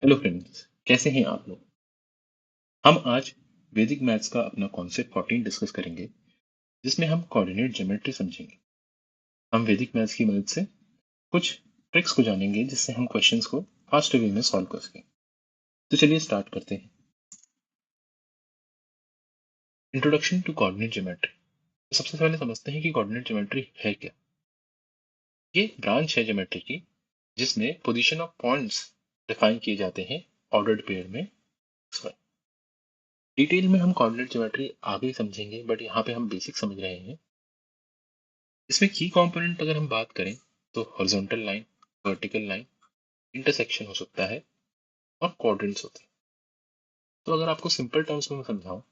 Hello friends, कैसे हैं आप लोग। हम आज वैदिक मैथ्स का अपना कॉन्सेप्ट 14 डिस्कस करेंगे, जिसमें हम कोऑर्डिनेट ज्योमेट्री समझेंगे। हम वैदिक मैथ्स की मदद से कुछ ट्रिक्स को जानेंगे, जिससे हम क्वेश्चंस को फास्ट वे में सॉल्व कर सकें। तो चलिए स्टार्ट करते हैं। Introduction to coordinate geometry. सबसे पहले समझते हैं कि कोऑर्डिनेट ज्योमेट्री है क्या। ये ब्रांच है ज्योमेट्री की, जिसमें पोजीशन ऑफ पॉइंट्स डिफाइन किए जाते हैं ऑर्डर्ड पेयर में। डिटेल में हम कोऑर्डिनेट ज्योमेट्री आगे समझेंगे, बट यहाँ पे हम बेसिक समझ रहे हैं। इसमें की कंपोनेंट अगर हम बात करें तो horizontal line, vertical line, intersection हो सकता है और क्वाड्रेंट्स होते हैं। तो अगर आपको सिंपल टर्म्स में मैं समझाऊं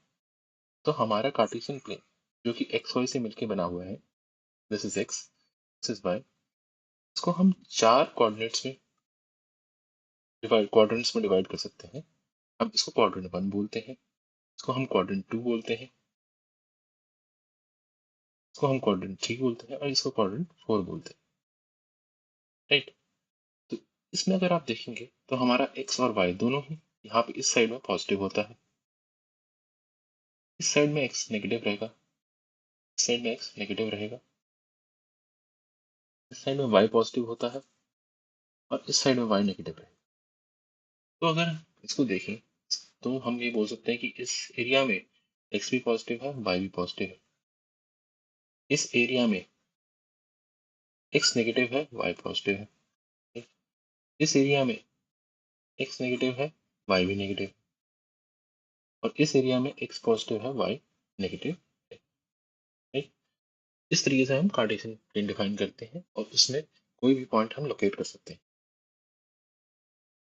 तो हमारा कार्टेशियन प्लेन जो कि एक्स वाई से मिलकर बना हुआ है, this is x, this is y, इसको हम चार कोऑर्डिनेट्स में क्वाड्रेंट्स में डिवाइड कर सकते हैं। हम इसको क्वाड्रेंट वन बोलते हैं, इसको हम क्वाड्रेंट टू बोलते हैं, इसको हम क्वाड्रेंट थ्री बोलते हैं और इसको क्वाड्रेंट फोर बोलते हैं। राइट। तो इसमें अगर आप देखेंगे तो हमारा एक्स और वाई दोनों ही यहाँ पे इस साइड में पॉजिटिव होता है, इस साइड में एक्स नेगेटिव रहेगा, इस साइड में एक्स नेगेटिव रहेगा, इस साइड में वाई पॉजिटिव होता है और इस साइड में वाई नेगेटिव रहेगा। तो अगर इसको देखें तो हम ये बोल सकते हैं कि इस एरिया में एक्स भी पॉजिटिव है, वाई भी पॉजिटिव है। इस एरिया में एक्स नेगेटिव है, वाई पॉजिटिव है। इस एरिया में एक्स नेगेटिव है, वाई भी नेगेटिव, और इस एरिया में एक्स पॉजिटिव है, वाई नेगेटिव है। राइट। इस तरीके से हम कार्टेशियन प्लेन डिफाइन करते हैं और उसमें कोई भी पॉइंट हम लोकेट कर सकते हैं।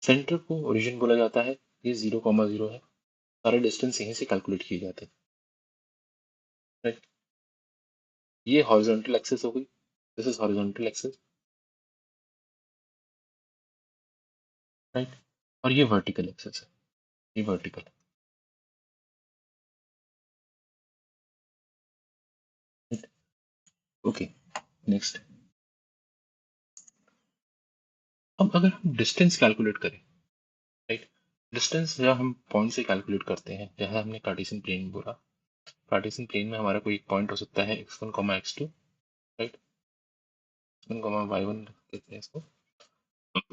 सेंटर को ओरिजिन बोला जाता है, ये 0,0 है। सारे डिस्टेंस यहीं से कैलकुलेट किए जाते हैं। राइट। ये हॉरिजॉन्टल एक्सिस हो गई, this is horizontal axis. Right. और ये वर्टिकल एक्सिस है, ये वर्टिकल। राइट। Okay, next. अब अगर हम डिस्टेंस कैलकुलेट करें, राइट, डिस्टेंस जब हम पॉइंट से कैलकुलेट करते हैं, जैसा हमने कार्टेशियन प्लेन बोला, कार्टेशियन प्लेन में हमारा कोई एक पॉइंट हो सकता है x1, x2, right, x1, y1 कहते हैं इसको,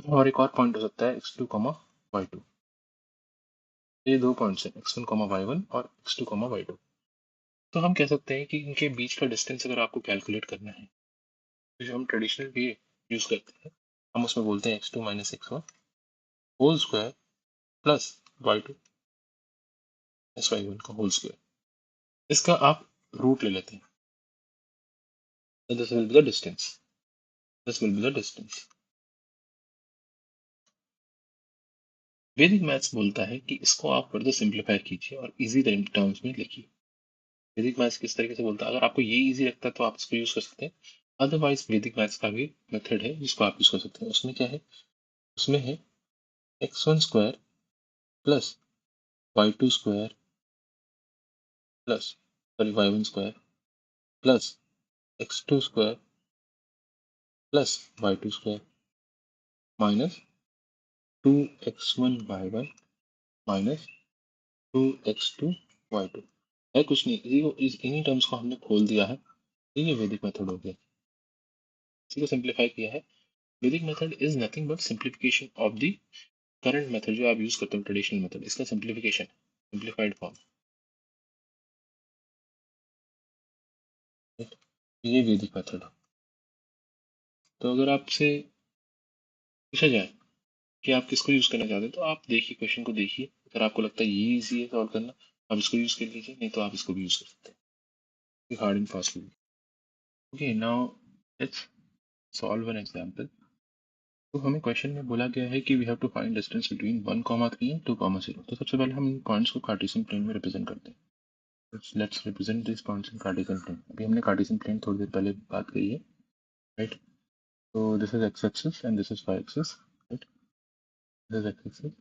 और एक और पॉइंट हो सकता है x2, y2। ये दो पॉइंट्स हैं x1, y1 और x2, y2। तो हम कह सकते हैं कि इनके बीच का डिस्टेंस अगर आपको कैलकुलेट करना है तो जो हम ट्रेडिशनल वे यूज करते हैं, हम उसमें बोलते हैं x2 minus x1 whole square plus y2 plus y1 का होल स्क्वायर। इसका आप रूट ले लेते हैं, so this will be the distance, this will be the distance। वैदिक मैथ्स बोलता है कि इसको आप फर्दर सिंप्लीफाई कीजिए और इजी टर्म्स में लिखिए। वैदिक मैथ्स किस तरीके से बोलता है, अगर आपको ये इजी लगता है तो आप इसको यूज कर सकते हैं। अदरवाइज वैदिक मैथ्स का भी मेथड है जिसको आप यूज कर सकते हैं। उसमें क्या है, उसमें है x1 square plus y2 square plus sorry y1 square plus x2 square plus y2 square minus 2x1 y1 minus 2x2 y2। है कुछ नहीं, इन्हीं टर्म्स को हमने खोल दिया है। ये वैदिक मेथड हो गया, इसी को सिंप्लीफाई किया है। वैदिक method is nothing but simplification of the current method जो आप यूज करते हो, ट्रेडिशनल मेथड, इसका सिंप्लीफिकेशन, सिंप्लीफाइड फॉर्म। ये वैदिक मेथड है। तो अगर आपसे पूछा जाए कि आप किसको यूज करना चाहते हैं, तो आप देखिए, क्वेश्चन को देखिए, अगर आपको लगता है ये इजी है सॉल्व करना, आप इसको यूज कर लीजिए, नहीं तो आप इसको भी यूज कर सकते हैं, hard and fast. Okay, now let's solve an example. तो हमें क्वेश्चन में बोला गया है कि we have to find distance between 1,3 and 2,0। तो सबसे पहले हम इन पॉइंट्स को कार्टेशियन प्लेन में रिप्रेजेंट करते हैं। Let's represent this points in Cartesian plane. अभी हमने कार्टेशियन प्लेन थोड़ी देर पहले बात करी है, राइट। तो this is x axis and this is y axis, right, this is x axis.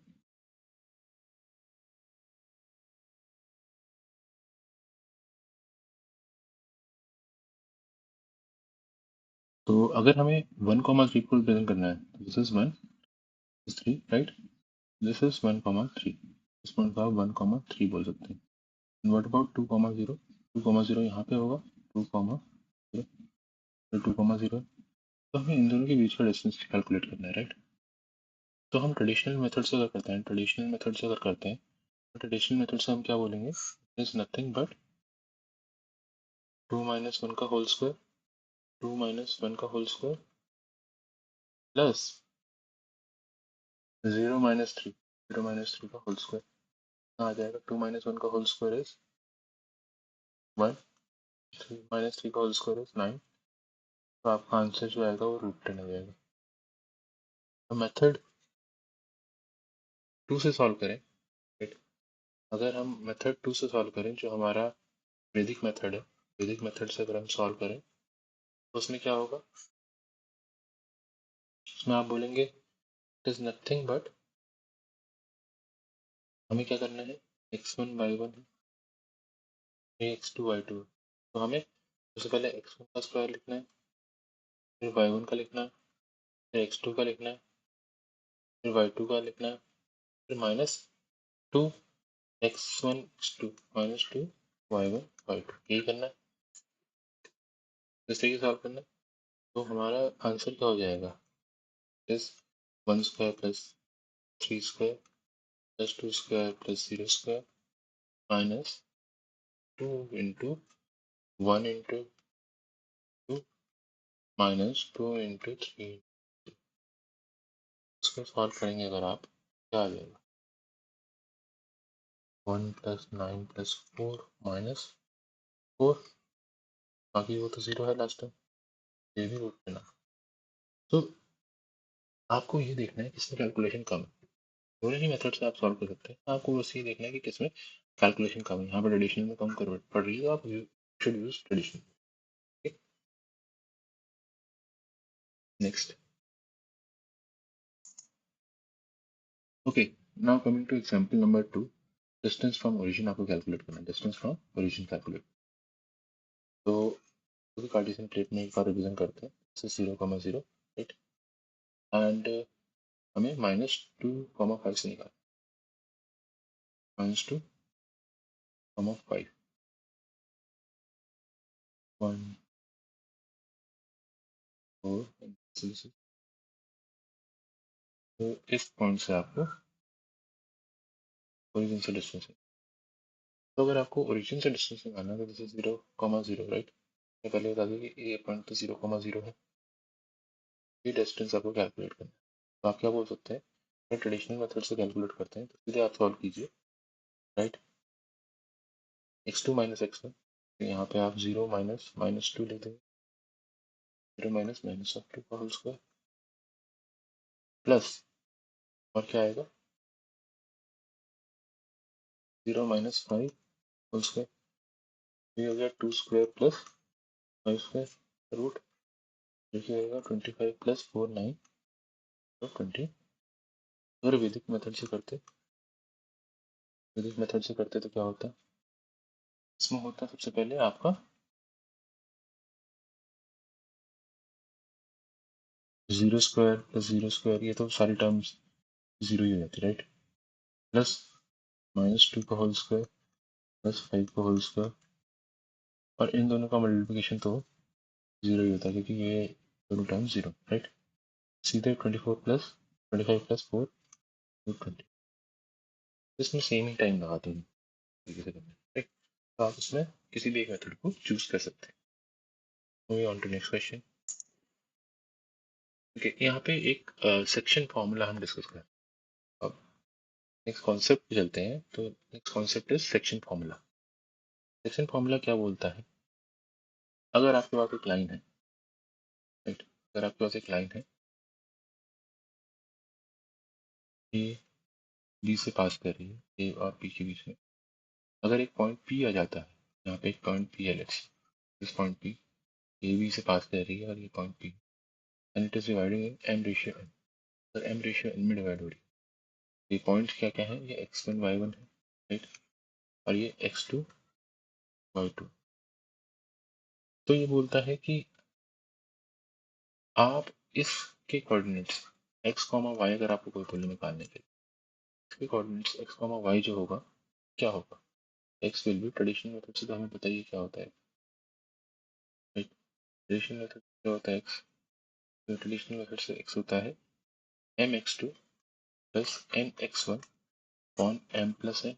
तो अगर हमें 1,3 को रिप्रेजेंट करना है, तो this is 1, this 3, right. This is 1,3, इस पॉइंट को आप 1,3 बोल सकते हैं। What about 2,0? 2,0 यहाँ पे होगा, 2,0, 2,0, तो हमें इन दोनों के बीच का डिस्टेंस कैलकुलेट करना है, राइट। तो हम ट्रेडिशनल मेथड से अगर करते हैं, ट्रेडिशनल मेथड से हम क्या बोलेंगे, is nothing but 2 minus one का होल स्क्वायर, 2 माइनस वन का होल स्क्वायर प्लस 0 - 3, 0 - 3 का होल स्क्वायर आ जाएगा। 2 माइनस वन का होल स्क्वायर इज 1, 3 माइनस 3 का होल स्क्वायर इज 9, तो आपका आंसर जो आएगा वो √10 आ जाएगा। तो मेथड 2 से सॉल्व करें, राइट। अगर हम मेथड 2 से सॉल्व करें, जो हमारा वैदिक मेथड है, वैदिक मेथड से अगर हम सॉल्व करें तो उसमें क्या होगा, उसमें आप बोलेंगे इट इज नथिंग बट, हमें क्या करना है, x1 y1 है, x2 y2 है, तो हमें सबसे पहले x1 का स्क्वायर लिखना है, फिर y1 का लिखना है, फिर x2 का लिखना है, फिर y2 का लिखना है, फिर -2 x1 x2 -2 y1 y2, यही करना है, इस तरीके से सॉल्व करना है। तो हमारा आंसर क्या हो जाएगा, is 1 square plus 3 square plus 2 square plus 0 square minus 2 into 1 into 2 minus 2 into 3। इसको सॉल्व करेंगे अगर आप, क्या आ जाएगा, 1 + 9 + 4 -4, बाकी वो तो 0 है लास्ट में, ये भी रूट में ना। तो आपको ये देखना है किसमें कैलकुलेशन कम है, दोनों ही मेथड से आप सॉल्व कर सकते हैं, आपको बस ये देखना है कि किसमें कैलकुलेशन कम है। यहाँ पर ट्रेडिशनल में कम कर पड़ रही है, तो आप should use traditional. Next, okay, now coming two example number 2, distance from origin आपको कैलकुलेट करना है, डिस्टेंस फ्रॉम ओरिजिन कैलकुलेट। तो कार्टेशियन प्लेट में एक बार रिवीजन करते हैं, 0,0, राइट, एंड हमें -2,5 से निकालना, -2,5, 1 4 6। तो इस पॉइंट से आपको ओरिजिन से डिस्टेंस है, तो अगर आपको ओरिजिन से डिस्टेंस निकालना है तो दिस इज 0,0, राइट। मैं पहले बता दूं कि ये पॉइंट तो 0,0 है, ये डिस्टेंस आपको कैलकुलेट करना है। तो आप क्या बोल सकते हैं, अगर ट्रेडिशनल मेथड से कैलकुलेट करते हैं तो सीधे आप सॉल्व कीजिए, राइट। x2 - x1, तो यहाँ पे आप 0 - -2 लिख देंगे, 0 - -2 का होल स्क्वायर प्लस, और क्या आएगा, 0 - 5 होल स्क्वायर, ये हो गया 2 स्क्वायर प्लस 5 स्क्वायर रूट, देखिए होगा 25 + 4 9, तो 20। अगर वैदिक मेथड से करते तो क्या होता है, इसमें होता है सबसे पहले आपका 0 स्क्वायर प्लस 0 स्क्वायर, ये तो सारी टर्म्स 0 ही हो जाती, राइट, प्लस -2 का होल स्क्वायर प्लस 5 का होल स्क्वायर, और इन दोनों का मल्टीप्लिकेशन तो 0 ही होता है क्योंकि ये दोनों टर्म्स 0, राइट। सीधे 25 + 4 20, इसमें सेम ही टाइम लगा दूंगी तरीके से करना है, राइट। तो आप इसमें किसी भी एक मेथड को चूज कर सकते हैं। Moving on to next question. Okay, यहाँ पे एक सेक्शन फॉर्मूला हम डिस्कस करें। अब नेक्स्ट कॉन्सेप्ट पे चलते हैं, तो next concept is section formula. Section formula क्या बोलता है, अगर आपके पास एक लाइन है, राइट, अगर आपके पास एक लाइन है, ए बी से पास कर रही है, ए और बी के बीच में, अगर एक पॉइंट पी आ जाता है, यहाँ पे एक पॉइंट पी है, let's, this point P A B से पास कर रही है और ये point P, and it is dividing in m ratio n, अगर m रेशियो n में डिवाइड हो रही है, ये पॉइंट्स क्या क्या है, ये x1 y1 है, राइट, और ये x2 y2। तो ये बोलता है कि आप इसके कोऑर्डिनेट्स x, y अगर आपको कोई वैल्यू निकालने के, के कोऑर्डिनेट्स x, y जो होगा क्या होगा? x will be, traditional method से तो हमें पता ही है क्या होता है, राइट? ट्रेडिशनल मेथड क्या होता है x? तो ट्रेडिशनल मेथड से x होता है mx2 plus nx1 upon m plus n,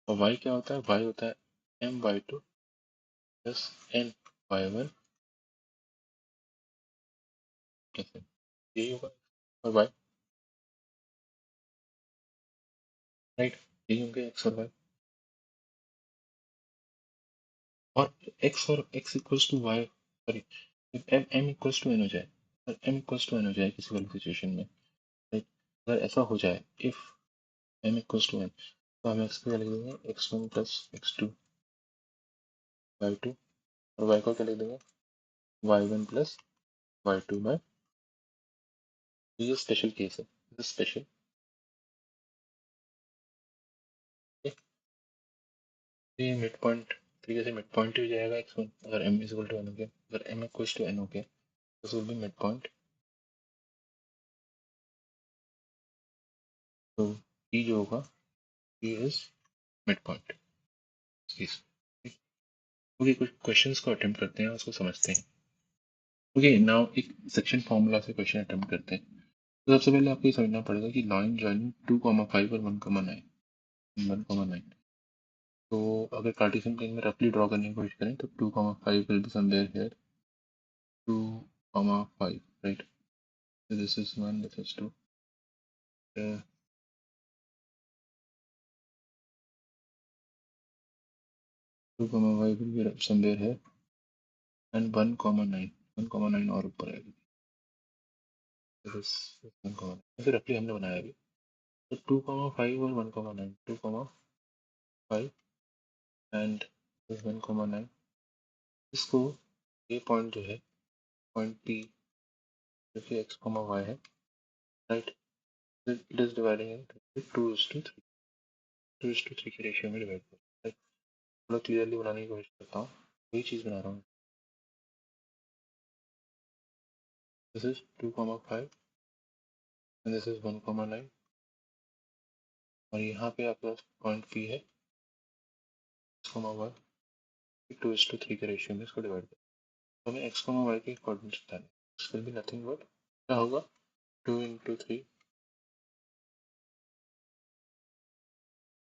और y क्या होता है? y होता है my2 plus ny1 plus n, यही होगा। और y, राइट, यही होंगे x और y। और x और x equals to y, sorry, m equals to n हो जाए, और m इक्वल्स टू n हो जाए किसी वाली सिचुएशन में, राइट? अगर ऐसा हो जाए, if m equals to n, तो हम x को क्या लिख देंगे? x1 प्लस x2 y2, और y को क्या लिख देंगे? y1 प्लस y2 बाय, ये स्पेशल केस है, स्पेशल। ये मिड पॉइंट तरीके से मिड पॉइंट ही हो जाएगा x1, अगर m is equal to n हो गया, अगर m इक्वल्स टू n हो गया, this will be mid point. तो e जो होगा, e is mid point. Okay, कुछ क्वेश्चंस को अटेम्प्ट करते हैं, उसको समझते हैं। ओके, नाउ एक सेक्शन फार्मूला से क्वेश्चन अटेम्प्ट करते हैं। तो सबसे पहले आपको ये समझना पड़ेगा कि लाइन जॉइनिंग 2,5 और 1,9, 1,9, तो अगर कार्टेशियन प्लेन में रफली ड्रॉ करने की कोशिश करें तो 2,5 will be somewhere here, 2,5, right? So this is 1, this is 2, 2,5 will be somewhere here, and 1,9, 1,9 और ऊपर आएगी, this is 1,9, ऐसे रफली हमने बनाया अभी। तो 2,5 और 1,9, 2,5 एंड 1,9, इसको, ये पॉइंट जो है, पॉइंट पी, जो कि एक्स कॉमा वाई है, राइट? इट इज डिवाइडिंग इन 2:3, 2:3 के रेशियो में डिवाइड कर, राइट? थोड़ा क्लियरली बनाने की कोशिश करता हूँ, वही चीज़ बना रहा हूँ। This is 2,5 and this is 1,9, और यहाँ पे आपका पॉइंट पी है, एक्स कॉमा वाई, 2:3 के रेशियो में इसको डिवाइड कर, तो हमें एक्स कॉमा वाई के कोऑर्डिनेट्स बताने, this will be nothing but, क्या होगा? 2 इंटू 3,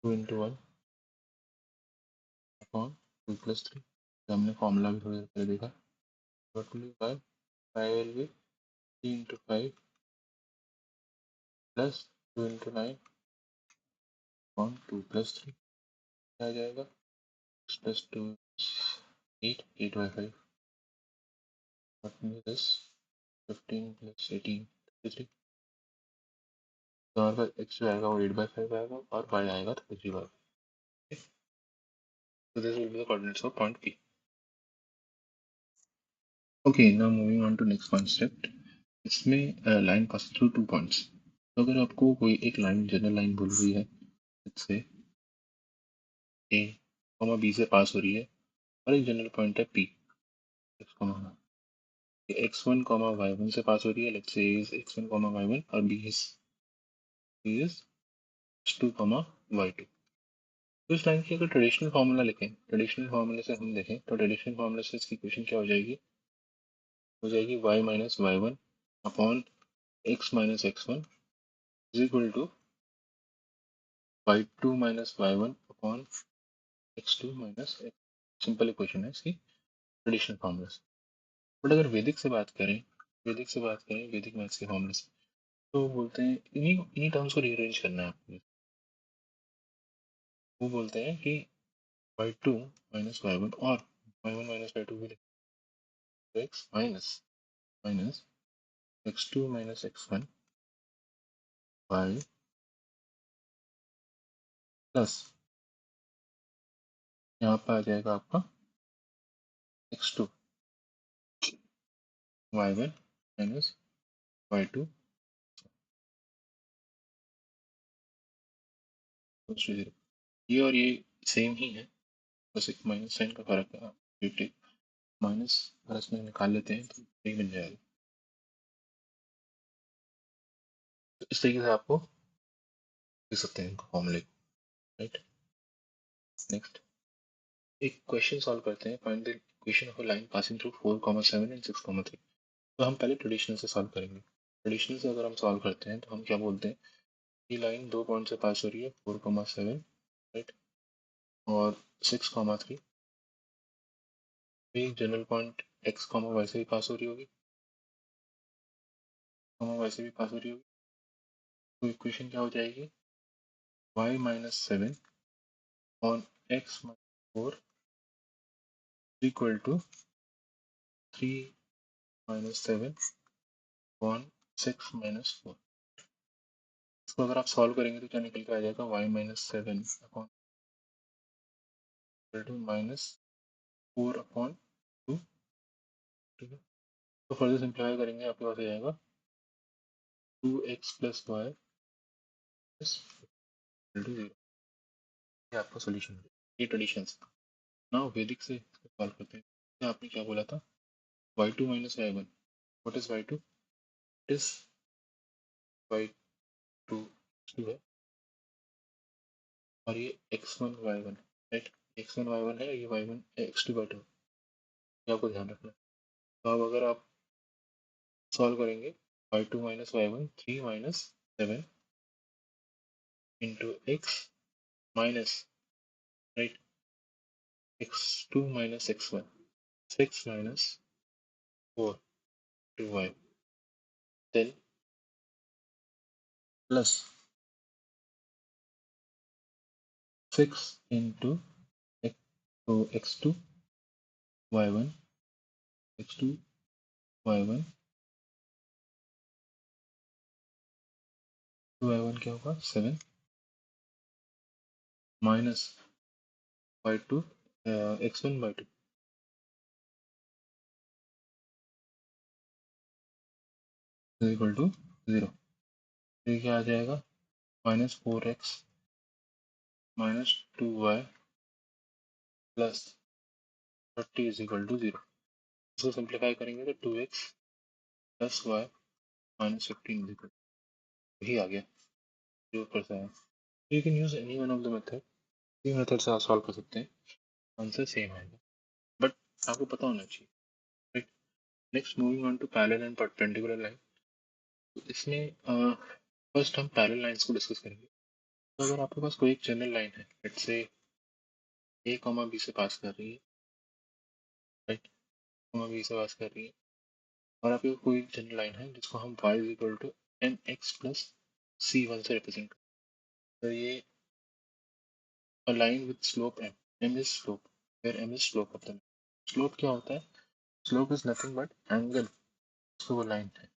2 इंटू 1 अपॉन 2 प्लस 3, हमने फॉर्मूला भी थोड़ी देर पहले देखा, what will be 5, 5 will be 3 into 5 plus 2 into 9 upon 2 plus 3, क्या आ जाएगा? 6 plus 2 is 8, 8 by 5, what will be this? 15 plus 18, 33, तो हमारे पास x जो आएगा वो 8 by 5 आएगा, और y आएगा 33 by 5, so this will be the coordinates of point P. Okay, now moving on to next concept, इसमें लाइन पास थ्रू 2 पॉइंट्स, तो अगर आपको कोई एक लाइन, जनरल लाइन बोल रही है, इससे A, B से पास हो रही है, और एक जनरल पॉइंट है P, x1, y1 से पास हो रही है, let's say A is x1, y1, और B is x2, y2। तो इस लाइन की अगर ट्रेडिशनल फार्मूला लिखें, ट्रेडिशनल फार्मूले से हम देखें, तो ट्रेडिशनल फार्मूले से इसकी इक्वेशन क्या हो जाएगी? हो जाएगी y minus y1 upon x minus x1 is equal to y2 minus y1 upon x2 minus x। Simple equation है इसकी ट्रेडिशनल फार्मूला से। बट अगर वैदिक से बात करें, वैदिक मैथ्स के फार्मूले से, तो बोलते हैं इन्हीं इन्हीं टर्म्स को रीअरेंज करना है आपको। वो बोलते हैं कि y2 माइनस y1 और y1 माइनस y2 भी लिखते हैं, x minus x2 minus x1 y plus, यहाँ पर आ जाएगा आपका x2 y1 माइनस y2 0। ये और ये सेम ही है, बस एक माइनस साइन का फर्क है, 50 माइनस प्लस में निकाल लेते हैं तो यही बन जाएगा। तो इस तरीके से आपको लिख सकते हैं इनको फॉर्मूले, राइट। नेक्स्ट एक क्वेश्चन सॉल्व करते हैं, find the equation of a line passing through 4,7 and 6,3। तो हम पहले ट्रेडिशनल से सॉल्व करेंगे। ट्रेडिशनल से अगर हम सॉल्व करते हैं तो हम क्या बोलते हैं, ये लाइन दो पॉइंट से पास हो रही है, 4,7, राइट, और 6,3। एक general point x comma y से भी पास हो रही होगी, कॉमा वाई से भी पास हो रही होगी। तो इक्वेशन क्या हो जाएगी, y-7 on x-4 equal to 3-7 on 6-4। इसको अगर आप सॉल्व करेंगे तो क्या निकल के आ जाएगा, y-7 अपॉन टू -4/2। ठीक है, तो फर्दर सिंप्लीफाई करेंगे, आपके पास आ जाएगा 2x + y = 0। ये आपका सोल्यूशन है, ये ट्रेडिशन से। नाउ वैदिक से सॉल्व करते हैं। तो आपने क्या बोला था, y2 - y1। What is y2, it is y2 है, और ये x1 y1, right. x1 y1 है, ये y1 x2 y2, ये आपको ध्यान रखना है। तो अब अगर आप सॉल्व करेंगे, y2 - y1 3 - 7 into x minus, right, x2 - x1 6 - 4 to y, then plus 6 into x, so x2 y1 x2 y1 y1 क्या होगा 7 minus y2 x1 y2 equal to 0। तो ये क्या आ जाएगा, -4x -2y plus 30 is equal to 0। इसको simplify करेंगे तो 2x plus y -15 is equal, यही आ गया जो ऊपर से आया। You can use any one of the method, ये मेथड से आप सॉल्व कर सकते हैं, आंसर सेम आएगा, बट आपको पता होना चाहिए, right. Next moving on to parallel and perpendicular line. तो इसमें फर्स्ट हम पैरेलल लाइंस को डिस्कस करेंगे। तो अगर आपके पास कोई एक जनरल लाइन है, let's say A comma B से पास कर रही है, राइट, कॉमा बी से पास कर रही है, और आपके पास कोई एक जनरल लाइन है जिसको हम y is equal to mx plus c1 से रिप्रेजेंट करें। तो ये a line with slope m, m is slope, where m is slope of the line। Slope क्या होता है, slope is nothing but angle तो वो लाइन है।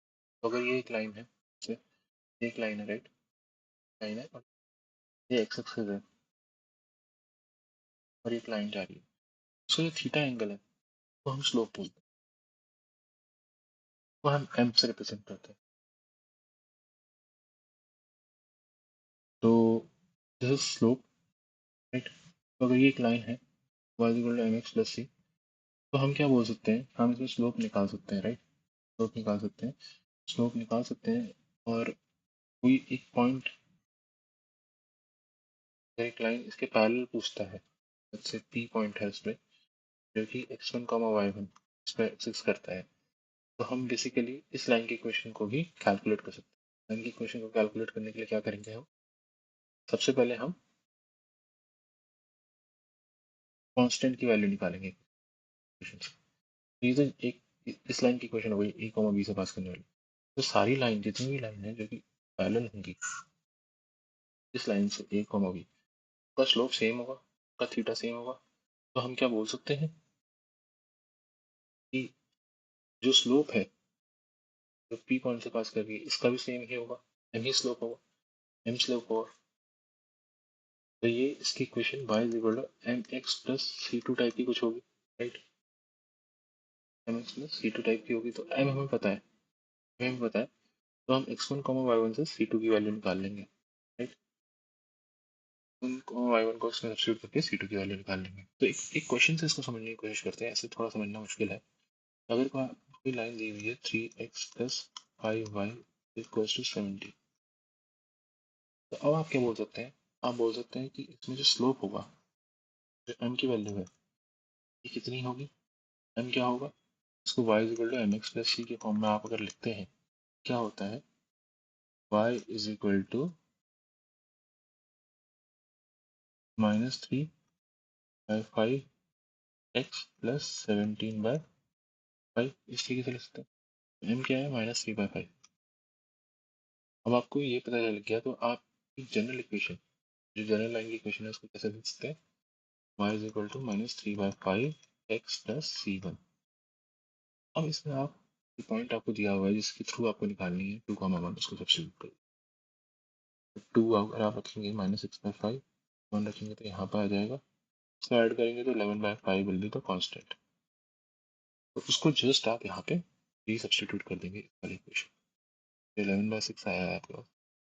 तो अगर ये एक लाइन है, से एक लाइन है, राइट, लाइन है, और ये एक्स एक्सिस है, और एक लाइन जा रही है, सो ये थीटा एंगल है, तो हम स्लोप बोलते हैं, तो हम एम से रिप्रेजेंट करते हैं। तो दिस इज स्लोप, राइट। तो अगर ये एक लाइन है, y equal to mx plus c, तो हम क्या बोल सकते हैं, हम इसमें स्लोप निकाल सकते हैं, राइट, स्लोप निकाल सकते हैं, स्लोप निकाल सकते हैं। और कोई एक पॉइंट, एक लाइन इसके पैरेलल पूछता है, जैसे पी पॉइंट है उसमें, जो कि x1 y1 इस पर एक्सिस करता है, तो हम बेसिकली इस लाइन के इक्वेशन को भी कैलकुलेट कर सकते हैं। लाइन की इक्वेशन को कैलकुलेट करने के लिए क्या करेंगे हम, सबसे पहले हम कांस्टेंट की वैल्यू निकालेंगे इक्वेशन से। तो ये तो एक इस लाइन की इक्वेशन हो गई ए कॉमा बी से पास करने वाली। तो सारी लाइन, जितनी भी लाइन है जो कि पैरेलल होंगी इस लाइन से ए कॉमा बी, का स्लोप सेम होगा, का थीटा सेम होगा। तो हम क्या बोल सकते हैं कि जो स्लोप है, जो पी पॉइंट से पास कर रही है, इसका भी सेम ही होगा, एम ही स्लोप होगा, एम स्लोप होगा। तो ये इसकी equation y is equal to m x plus c two type की कुछ होगी, राइट, m x plus c two type की होगी। तो एम हमें पता है, हमें पता है, तो हम x1 y1 से c2 की वैल्यू निकाल लेंगे, राइट, उन y1 को उसमें सब्स्टिट्यूट करके c2 की वैल्यू निकाल लेंगे। तो एक क्वेश्चन से इसको समझने की कोशिश करते हैं, ऐसे थोड़ा समझना मुश्किल है। अगर कोई लाइन दी हुई है 3x plus 5y equals to 70, तो अब आप क्या बोल सकते हैं, आप बोल सकते हैं कि इसमें जो स्लोप होगा, जो m की वैल्यू है, ये कितनी होगी, m क्या होगा, इसको y is equal to m x plus c के फॉर्म में आप अगर लिखते हैं, क्या होता है, y is equal to -3/5 x plus 17/5, इस तरीके से लिख सकते हैं। m क्या है, -3/5। अब आपको ये पता चल गया तो आप जनरल इक्वेशन, जो जनरल लाइन की इक्वेशन है, उसको कैसे लिख सकते हैं, y is equal to -3/5 x plus c1। अब इसमें आप पॉइंट आपको दिया हुआ है जिसके थ्रू आपको निकालनी है 2,1, उसको सब्स्टिट्यूट करो। तो 2 अगर आप रखेंगे -6/5, 1 रखेंगे तो यहाँ पर आ जाएगा, इसको ऐड करेंगे तो 11/5 विल बी द कांस्टेंट। तो उसको जस्ट आप यहाँ पे री सब्स्टिट्यूट कर देंगे इस वाली इक्वेशन, 11/6 आया है आपके पास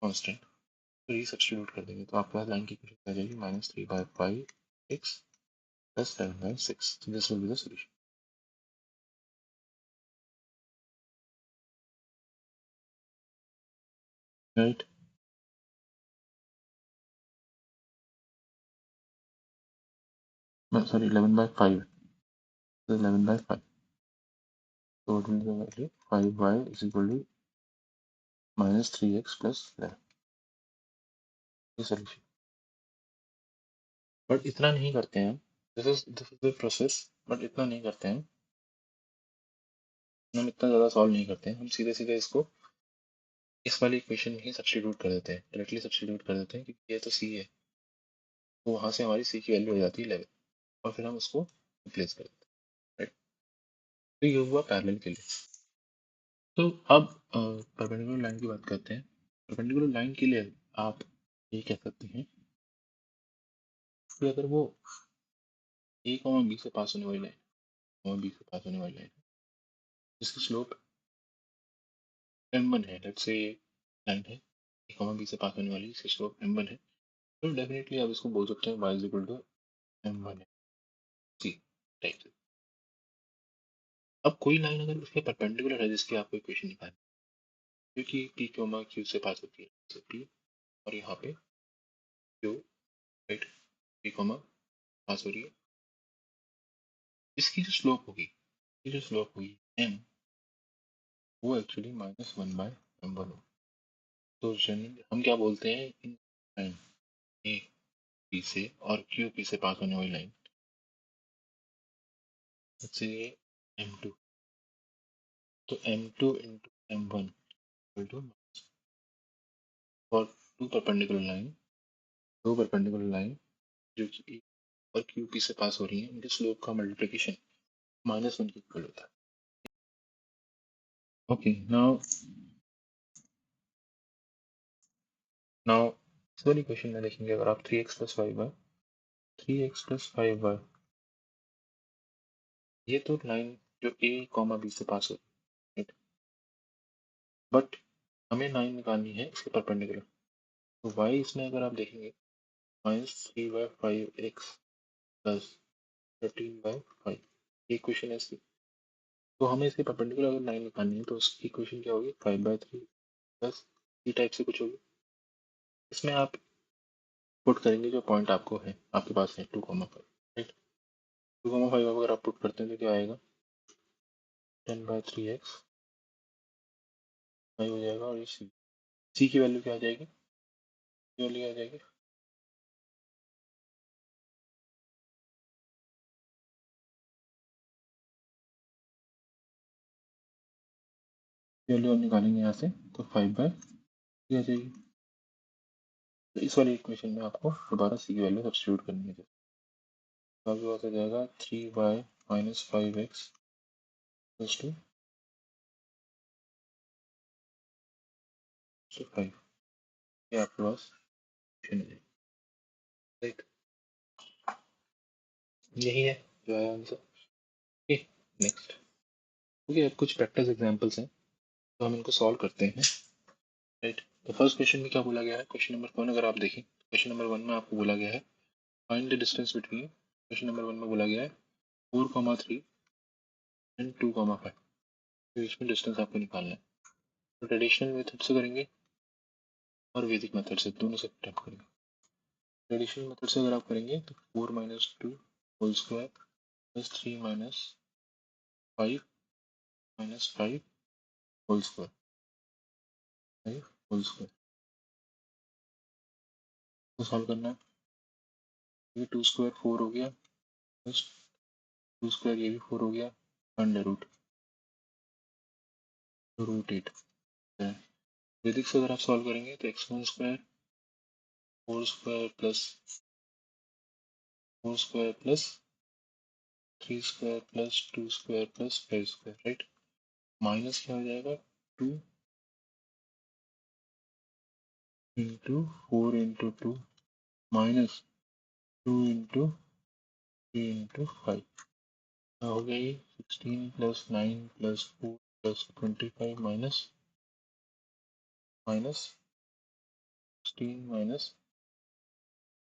कांस्टेंट, तो री सब्स्टिट्यूट कर देंगे तो आपके पास लाइन की इक्वेशन आ जाएगी -3/5 x plus 11/6। This will be the solution, right. Sorry 11/5, 11/5, तो what will be the value, 5y is equal to -3x plus 11, ये सॉल्यूशन। बट इतना नहीं करते हैं, this is the process, but इतना नहीं करते हैं, हम इतना ज़्यादा सॉल्व नहीं करते हैं, हम सीधे सीधे इसको इस वाली इक्वेशन में ही सब्स्टिट्यूट कर देते हैं, डायरेक्टली सब्स्टिट्यूट कर देते हैं, क्योंकि ये तो सी है, तो वहाँ से हमारी सी की वैल्यू हो जाती है 11, और फिर हम उसको रिप्लेस कर देते हैं, राइट। तो ये हुआ पैरेलल के लिए। तो अब परपेंडिकुलर लाइन की बात करते हैं। परपेंडिकुलर लाइन के लिए आप ये कह सकते हैं कि अगर वो ए कॉमा बी से पास होने वाली लाइन, कॉमा बी से पास होने वाली लाइन जिसकी स्लोप m1 है, लेट्स से ये लाइन है ए कॉमा बी से पास होने वाली, जिसकी स्लोप m1 है, तो डेफिनेटली आप इसको बोल सकते हैं y is equal to m1 है, सी टाइप से। अब कोई लाइन अगर उसके परपेंडिकुलर है जिसकी आपको इक्वेशन निकालनी, क्योंकि p कॉमा q से पास होती है, तो p और यहाँ पे q, राइट, p कॉमा पास हो रही है, इसकी जो स्लोप होगी, ये जो स्लोप हुई m, वो एक्चुअली -1/m1 हो। तो जनरली हम क्या बोलते हैं, इन लाइन ए पी से और क्यू पी से पास होने वाली लाइन, जैसे ये m2, तो m2 into m1 equal to, और टू परपेंडिकुलर लाइन, दो परपेंडिकुलर लाइन जो कि ए और क्यू पी से पास हो रही है, इनके स्लोप का मल्टीप्लिकेशन -1 के इक्वल होता है। ओके, नाउ इस वाली क्वेश्चन में देखेंगे, अगर आप 3x plus 5y, 3x plus 5y, ये तो लाइन जो ए कॉमा बी से पास हो रही है, बट हमें लाइन निकालनी है इसके परपेंडिकुलर, तो y इसमें अगर आप देखेंगे -3/5x प्लस 13/5, ये इक्वेशन है इसकी। तो हमें इसके परपेंडिकुलर अगर लाइन निकालनी है तो उसकी इक्वेशन क्या होगी, 5/3 प्लस ई टाइप से कुछ होगी। इसमें आप पुट करेंगे जो पॉइंट आपको है, आपके पास है 2,5, राइट। 2,5 अगर आप पुट करते हैं तो क्या आएगा, 10/3x 5 हो जाएगा, और ये सी की वैल्यू क्या आ जाएगी, की वैल्यू आ जाएगी, वैल्यू हम निकालेंगे यहाँ से, तो 5/3 आ जाएगी। तो इस वाली इक्वेशन में आपको दोबारा सी की वैल्यू सब्स्टिट्यूट करनी है, तो आपके पास आ जाएगा 3y माइनस 5x प्लस 5, ये आपके पास ऑप्शन है, राइट। यही है जो है आंसर। Okay, next. ओके, अब कुछ प्रैक्टिस एग्जांपल्स हैं, तो हम इनको सॉल्व करते हैं, राइट। तो फर्स्ट क्वेश्चन में क्या बोला गया है, क्वेश्चन नंबर 1 अगर आप देखें, क्वेश्चन नंबर 1 में आपको बोला गया है find the distance between, question number 1 में बोला गया है 4,3 एंड 2,5, तो इसमें डिस्टेंस आपको निकालना है। तो ट्रेडिशनल मेथड से करेंगे, और वैदिक मेथड से, दोनों से अटेम्प्ट करेंगे। ट्रेडिशनल मेथड से अगर आप करेंगे तो 4 minus 2 whole square plus 3 minus 5 whole square, 5 whole square तो सॉल्व करना है। ये 2 स्क्वायर 4 हो गया, प्लस 2 स्क्वायर ये भी 4 हो गया, अंडर रूट 8। वैदिक से अगर आप सॉल्व करेंगे तो x1 square 4 square plus 4 square plus 3 square plus 2 square plus 5 square, right. Minus क्या हो जाएगा, 2 into 4 into 2 minus 2 into 3 into 5 हो गया ये 16 plus 9 plus 4 plus 25 minus minus 16 minus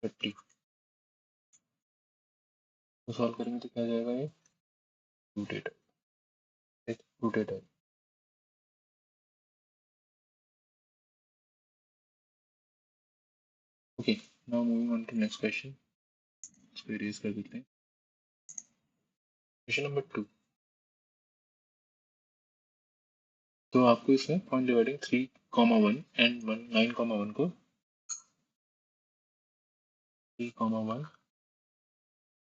30 तो सॉल्व करेंगे तो क्या आ जाएगा, ये रूट 8, रूट 8 है। Okay, now moving on to next question, इसको इरेज कर देते हैं। क्वेश्चन नंबर 2, तो आपको इसमें पॉइंट डिवाइडिंग 3,1 एंड 9,1 को 3,1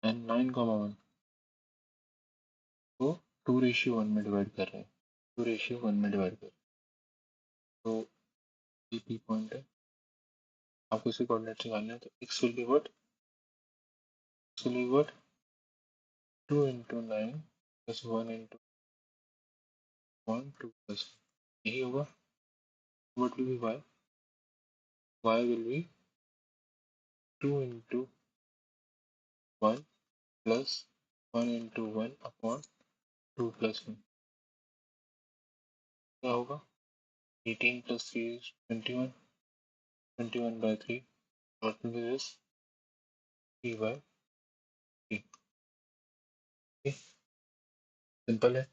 एंड 9,1 को 2:1 में डिवाइड कर रहे हैं, 2:1 में डिवाइड कर रहे हैं। तो ये पी पॉइंट है, आपको इसे कोऑर्डिनेट निकालना है। तो x will be what, x will be what 2 into 9 plus 1 into 1 2 plus यही होगा। What will be y will be 2 into 1 plus 1 into 1 upon 2 plus 1 क्या होगा, 18 plus 3 is 21, 21 by 3, what will be this, 3 by 3। Simple है।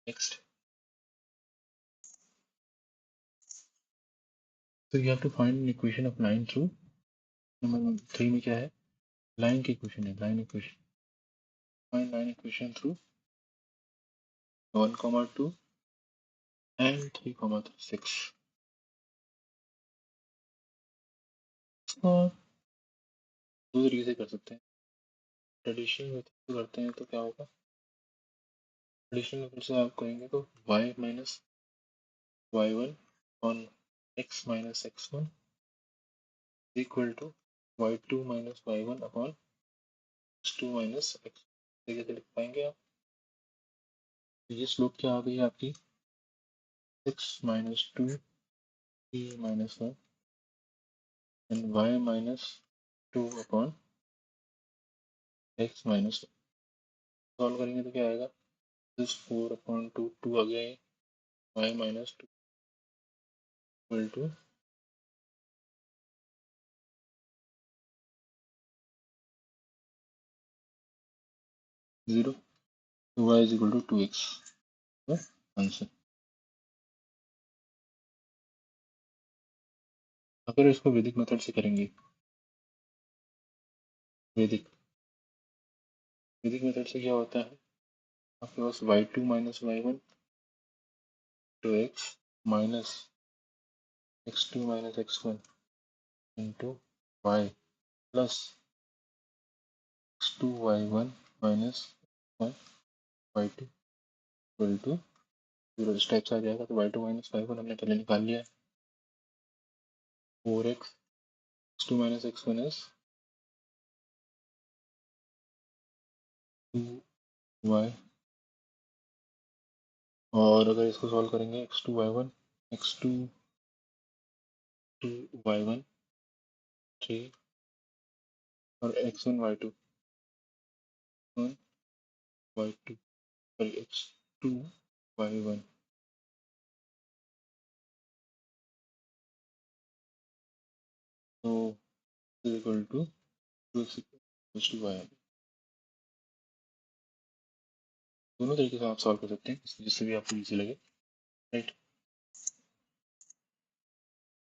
Next, तो you have to find equation of line through, number 3 में क्या है, line की equation है, line equation, find line equation through 1,2 and 3,6। इसको दो तरीके से कर सकते हैं। ट्रेडिशनल मेथड से करते हैं तो क्या होगा, ट्रेडिशनल मेथड से आप करेंगे तो y minus y1 on x minus x1 equal to y2 minus y1 upon x2 minus x। तरीके से लिख पाएंगे आप। ये स्लोप क्या आ गई है आपकी, 6 minus 2 3 minus 1 and y minus 2 upon x minus 1। Solve करेंगे तो क्या आएगा, दिस 4 अपॉन 2 2 आ गया है, y minus 2 equal to 0, y is equal to 2x answer. अगर इसको वैदिक मेथड से करेंगे, वैदिक वैदिक मेथड से क्या होता है, आपके पास y2 minus y1 to x minus x2 minus x1 into y plus x2 y1 minus y2 equal to 0। इस टाइप से आ जाएगा। तो y2 माइनस y1 हमने पहले निकाल लिया है, 4x x2 minus x1 is 2y, और अगर इसको सॉल्व करेंगे x2 y1 x2 y1 3 और x1 y2 y2 sorry x2 y1 तो equal to 2x to y। दोनों तरीके से आप सॉल्व कर सकते हैं, जिससे भी आपको इजी लगे, right.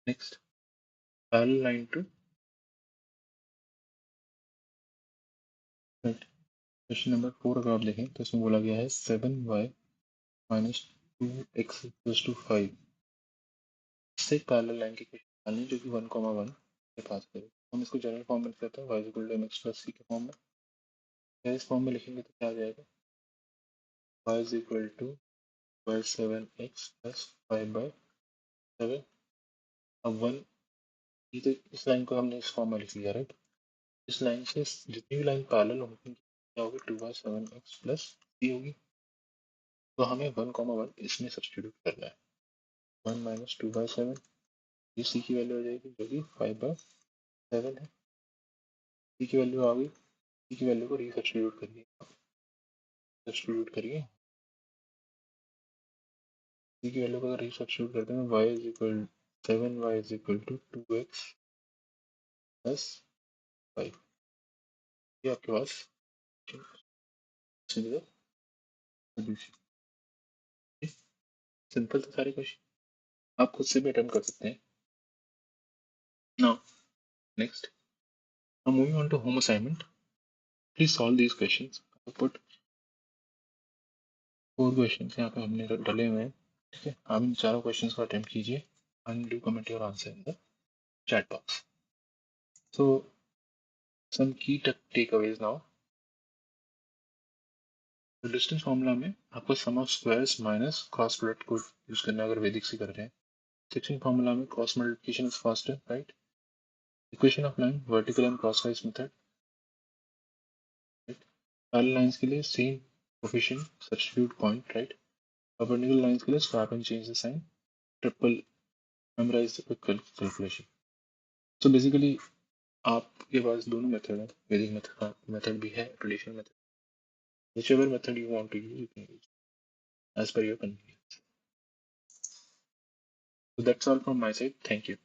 Next parallel line two right. Question number 4 अगर आप देखें तो इसमें बोला गया है 7y minus 2x equals to 5 इससे पैरेलल लाइन की क्वेश्चन डालनी जो कि 1,1 के पास करे। हम इसको जनरल फॉर्म में लिख सकते हैं y equal to mx plus c के फॉर्म में। या इस फॉर्म में लिखेंगे तो क्या आ जाएगा y is equal two by 7x plus 5/7। अब 1 ये तो इस लाइन को हमने इस फॉर्म में लिख लिया राइट। इस लाइन से जितनी भी लाइन पैरेलल होगी क्या होगी 2/7x प्लस c होगी। तो हमें 1,1 इसमें सब्स्टिट्यूट करना है। 1 माइनस 2/7 ये c की वैल्यू हो जाएगी जो कि 5/7 है। c की वैल्यू आ गई। c की वैल्यू को रीसब्स्टिट्यूट करिए। सब्स्टिट्यूट करिए c की वैल्यू को अगर रीसब्स्टिट्यूट करते हैं y is equal 7y is equal to 2x plus 5। ये आपके पास सिंपल था सारे क्वेश्चन। आप खुद से भी अटेम्प्ट कर सकते हैं। Now next now moving on to home assignment, please solve these questions. I put 4 questions यहाँ पे हमने डले हुए हैं। ठीक है, आप इन चारों क्वेश्चंस को अटेम्प्ट कीजिए and do comment your answer in the chat box. So some key takeaways now. तो डिस्टेंस फॉर्मूला में आपको sum of squares minus cross product को यूज करना है अगर वैदिक से कर रहे हैं। सेक्शन फॉर्मूला में cross multiplication is faster right. Equation of line vertical and crosswise method. Parallel lines के लिए same coefficient substitute point right. Perpendicular lines के लिए swap and change the sign. Triple memorise the quick calculation. So basically आपके पास दोनों method है। वैदिक method भी है, traditional method. whichever method you want to use you can use as per your convenience. So that's all from my side. Thank you.